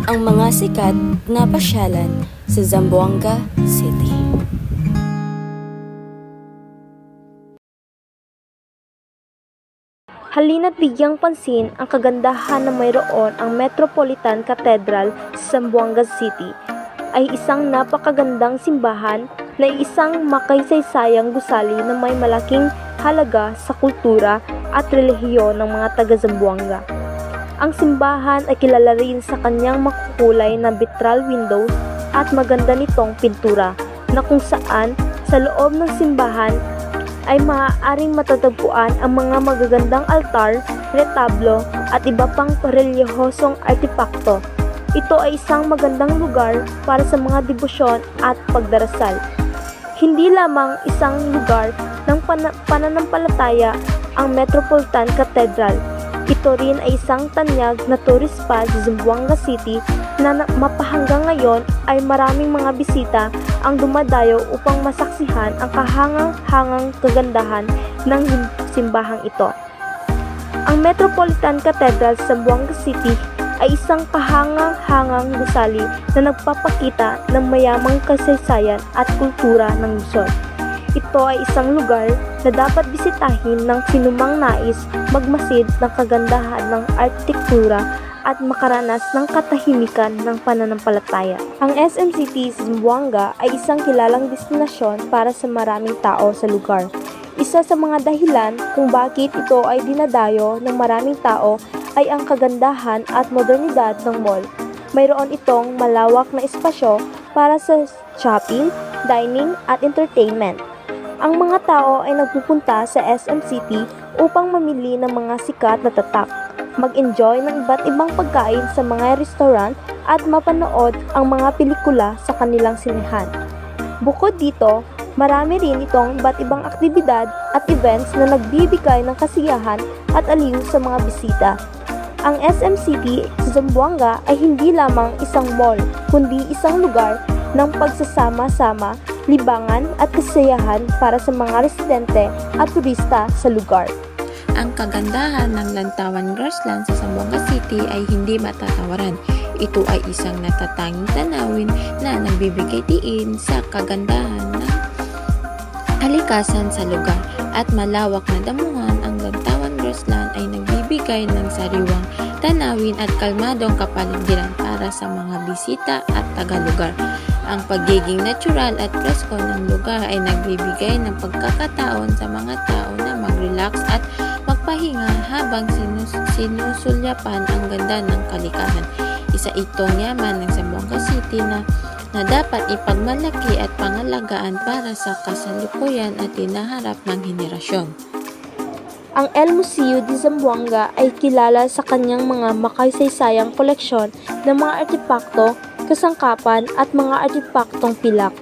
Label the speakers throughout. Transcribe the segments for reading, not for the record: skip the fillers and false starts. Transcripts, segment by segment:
Speaker 1: ang mga sikat na pasyalan sa Zamboanga City.
Speaker 2: Halina't bigyang pansin ang kagandahan na mayroon ang Metropolitan Cathedral sa Zamboanga City ay isang napakagandang simbahan na isang makaysaysayang gusali na may malaking halaga sa kultura at relihiyon ng mga taga-Zamboanga. Ang simbahan ay kilala rin sa kanyang makukulay na vitral windows at maganda nitong pintura na kung saan sa loob ng simbahan ay maaaring matatagpuan ang mga magagandang altar, retablo at iba pang relihiyosong artipakto. Ito ay isang magandang lugar para sa mga debosyon at pagdarasal. Hindi lamang isang lugar ng pananampalataya ang Metropolitan Cathedral. Ito rin ay isang tanyag na tourist spot sa Zamboanga City na mapahanggang ngayon ay maraming mga bisita ang dumadayo upang masaksihan ang kahangang-hangang kagandahan ng simbahang ito. Ang Metropolitan Cathedral sa Zamboanga City ay isang kahangang-hangang gusali na nagpapakita ng mayamang kasaysayan at kultura ng lungsod. Ito ay isang lugar na dapat bisitahin ng sinumang nais magmasid ng kagandahan ng arkitektura at makaranas ng katahimikan ng pananampalataya. Ang SM City sa Zamboanga ay isang kilalang destinasyon para sa maraming tao sa lugar. Isa sa mga dahilan kung bakit ito ay dinadayo ng maraming tao ay ang kagandahan at modernidad ng mall. Mayroon itong malawak na espasyo para sa shopping, dining at entertainment. Ang mga tao ay nagpupunta sa SM City upang mamili ng mga sikat na tatak, mag-enjoy ng iba't ibang pagkain sa mga restaurant at mapanood ang mga pelikula sa kanilang sinehan. Bukod dito, marami rin itong iba't ibang aktibidad at events na nagbibigay ng kasiyahan at aliw sa mga bisita. Ang SM City sa Zamboanga ay hindi lamang isang mall, kundi isang lugar ng pagsasama-sama, libangan at kasiyahan para sa mga residente at turista sa lugar.
Speaker 3: Ang kagandahan ng Lantawan Grassland sa Zamboanga City ay hindi matatawaran. Ito ay isang natatanging tanawin na nagbibigay diin sa kagandahan ng kalikasan sa lugar at malawak na damuhan. Ang Lantawan Grassland ay nagbibigay ng sariwang tanawin at kalmadong kapaligiran para sa mga bisita at taga-lugar. Ang pagiging natural at presko ng lugar ay nagbibigay ng pagkakataon sa mga tao na mag-relax at magpahinga habang sinusulyapan ang ganda ng kalikasan. Isa itong yaman ng Zamboanga City na dapat ipagmalaki at pangalagaan para sa kasalukuyan at hinaharap ng henerasyon.
Speaker 2: Ang El Museo de Zamboanga ay kilala sa kanyang mga makasaysayang koleksyon ng mga artipakto, kasangkapan at mga artipaktong pilak.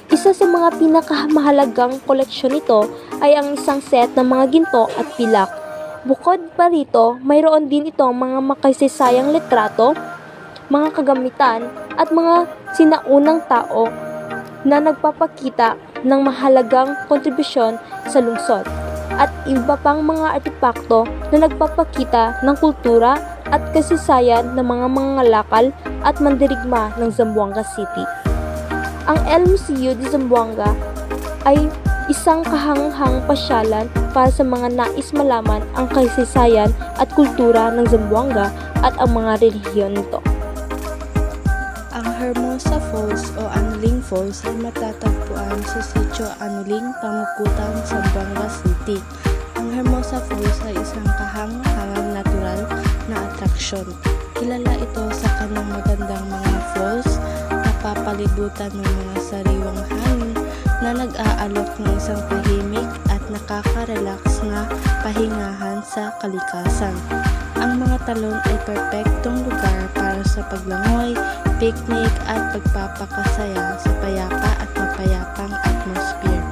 Speaker 2: Isa sa mga pinakamahalagang koleksyon nito ay ang isang set ng mga ginto at pilak. Bukod pa rito, mayroon din itong mga makasaysayang litrato, mga kagamitan at mga sinaunang tao na nagpapakita ng mahalagang kontribusyon sa lungsod at iba pang mga artipakto na nagpapakita ng kultura at kasaysayan ng mga mangangalakal at mandirigma ng Zamboanga City. Ang El Museo de Zamboanga ay isang kahanghang pasyalan para sa mga nais malaman ang kasaysayan at kultura ng Zamboanga at ang mga relihiyon nito.
Speaker 4: Ang Hermosa Falls o Anuling Falls ay matatagpuan sa Sitio Anuling, Pamukutan, Zamboanga City. Ang Hermosa Falls ay isang kahang-hangang natural na atraksyon. Kilala ito sa kanyang magandang mga falls na papalibutan ng mga sariwang hangin na nag-aalok ng isang tahimik at nakaka-relax na pahingahan sa kalikasan. Ang mga talon ay perpektong lugar para sa paglangoy, picnic at pagpapakasaya sa payapa at mapayapang atmosphere.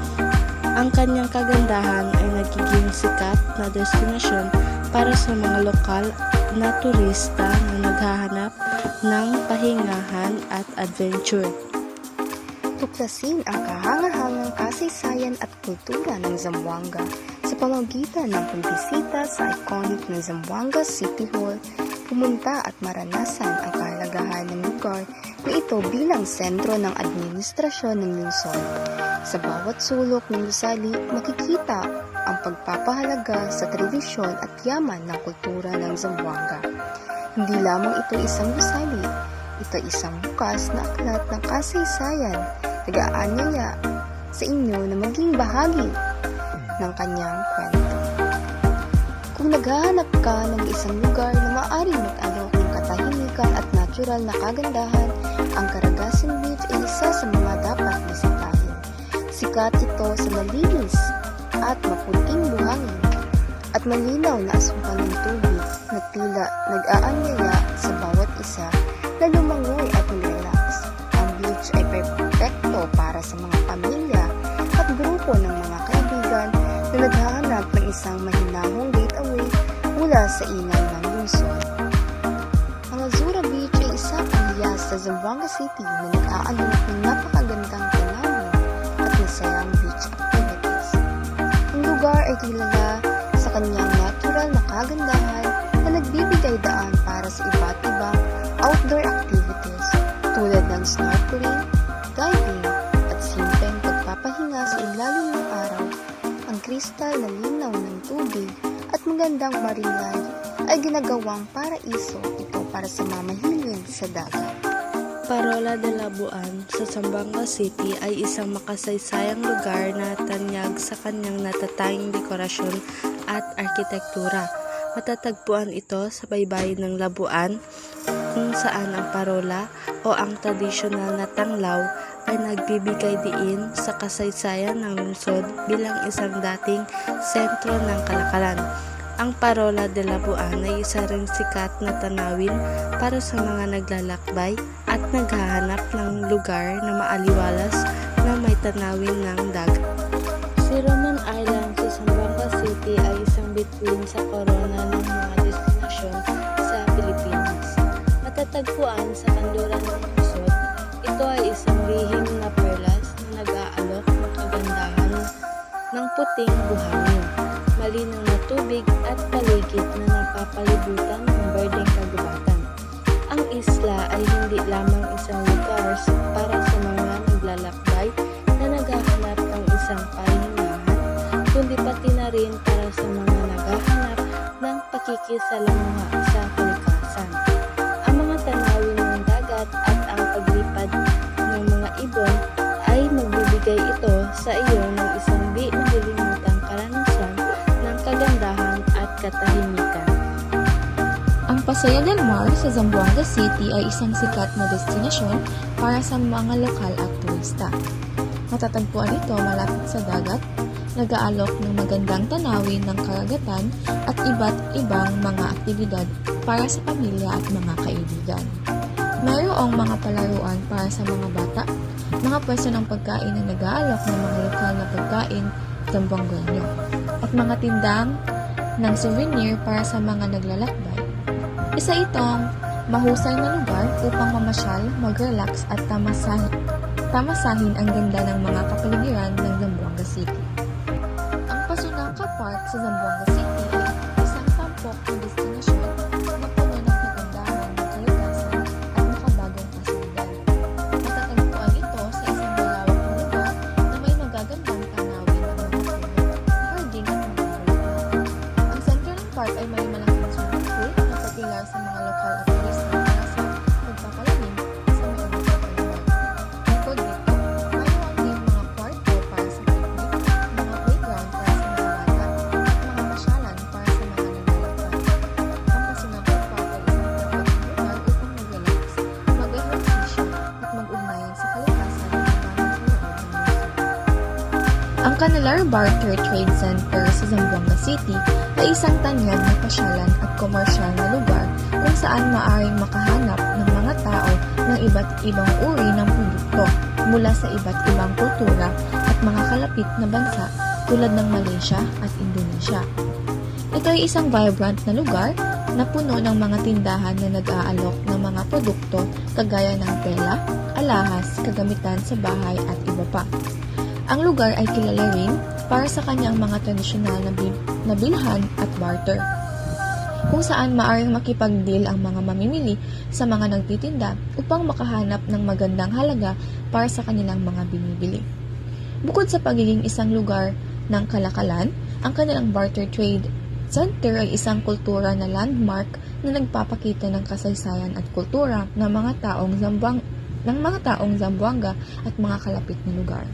Speaker 4: Ang kanyang kagandahan ay nagiging sikat na destinasyon para sa mga lokal na turista na naghahanap ng pahingahan at adventure.
Speaker 5: Tuklasin ang kahangahangang kasaysayan at kultura ng Zamboanga sa pamamagitan ng pagbisita sa iconic na Zamboanga City Hall, pumunta at maranasan ang kahalagahan ng lugar na ito bilang sentro ng administrasyon ng lungsod. Sa bawat sulok ng gusali, makikita ang pagpapahalaga sa tradisyon at yaman ng kultura ng Zamboanga. Hindi lamang ito isang gusali, ito isang bukas na aklat ng kasaysayan, nag-aanyaya sa inyo na maging bahagi ng kanyang kwento. Kung naghahanap ka ng isang lugar na maaaring mag-alok ng katahimikan at natural na kagandahan, ang Caragasson Beach ay isa sa mga dapat bisitahin. Sikat ito sa malinis at maputing buhangin at malinaw na asukan ng tubig na tila nag-aanyaya sa bawat isa na lumangoy at mag-relax. Ang beach ay perfecto para sa mga pamilya at grupo ng mga kaibigan na naghahanap ng isang mahinahong getaway mula sa ingay ng lungsod. Ang Azura Beach ay isa pang hiyas sa Zamboanga City na nag-aalok ng napakagandang tanawin at masayang beach activities. Ang lugar ay kilala sa kanyang natural na kagandahan na nagbibigay daan para sa iba't ibang outdoor activities tulad ng snorkeling, diving, at simpleng pagpapahinga sa ilalim ng araw. Ang kristal na linaw ng tubig at magandang marine life ay ginagawang paraiso ito para sa mamahilig sa dagat.
Speaker 4: Parola de Labuan sa Zamboanga City ay isang makasaysayang lugar na tanyag sa kanyang natatanging dekorasyon at arkitektura. Matatagpuan ito sa baybayin ng Labuan, kung saan ang parola o ang tradisyonal na tanglaw ay nagbibigay diin sa kasaysayan ng lungsod bilang isang dating sentro ng kalakalan. Ang Parola de Labuan ay isa ring sikat na tanawin para sa mga naglalakbay at naghahanap ng lugar na maaliwalas na may tanawin ng dagat. Si Roman Island sa Zamboanga City ay isang bituin sa korona ng mga destinasyon sa Pilipinas. Matatagpuan sa kanluran ng lungsod, ito ay isang lihim na perlas na nag-aalok ng kagandahan ng puting buhangin, malinaw na tubig at paligid na napapalibutan ng berdeng kagubatan. Ang isla ay hindi lamang isang lugar para sa mga naglalakbay na naghahanap ng isang pahingahan, kundi pati na rin para sa mga naghahanap ng pakikisalamuha sa kalikasan. Ang mga tanawin ng dagat at ang paglipad ng mga ibon ay magbibigay ito sa iyo ng isang di malilimutang karanasan ng kagandahan at katahimikan.
Speaker 3: Ang Paseo del Mar sa Zamboanga City ay isang sikat na destinasyon para sa mga lokal at turista. Matatagpuan ito malapit sa dagat, nag-aalok ng magandang tanawin ng karagatan at iba't ibang mga aktibidad para sa pamilya at mga kaibigan. Mayroong mga palaruan para sa mga bata, mga pwesto ng pagkain na nag-aalok ng mga lokal na pagkain Zamboangueño, at mga tindang ng souvenir para sa mga naglalakbay. Isa itong mahusay na lugar upang mamasyal, mag-relax at tamasahin ang ganda ng mga kapaligiran ng Zamboanga City. Ang Pasunangka Park sa Zamboanga City ay isang tampok na destinasyon na puno ng kagandahan ng kalikasan at makabagong pasilidad. Matatagpuan ito sa isang malawak na lugar na may magagandang tanawin ng mga puno, harding at mga bulaklak. Ang sentro ng park ay may malaking swimming pool na popular sa mga lokal at turista para sa pagpapalalim sa may iba't ibang lugar. Bukod dito, mayroon din mga kwarto para sa picnic, mga playground para sa mga bata, at mga pasyalan para sa mga naglalakbay. Ang Pasunangka Park ay isang perfect lugar upang mag-relax, mag-ehersisyo at mag-ugnayan sa kalikasan ng mga nasa loob ng lungsod. Ang Canela Barter Trade Center sa Zamboanga City ay isang tanyag na pasyalan at komersyal na lugar kung saan maaaring makahanap ng mga tao ng iba't ibang uri ng produkto mula sa iba't ibang kultura at mga kalapit na bansa tulad ng Malaysia at Indonesia. Ito ay isang vibrant na lugar na puno ng mga tindahan na nag-aalok ng mga produkto kagaya ng tela, alahas, kagamitan sa bahay at iba pa. Ang lugar ay kilala rin para sa kanyang mga tradisyonal na bilhan at barter.
Speaker 6: kung saan maaaring makipag-deal ang mga mamimili sa mga nagtitinda upang makahanap ng magandang halaga para sa kanilang mga binibili. Bukod sa pagiging isang lugar ng kalakalan, ang kanilang barter trade center ay isang kultura na landmark na nagpapakita ng kasaysayan at kultura ng mga taong Zamboanga at mga kalapit na lugar.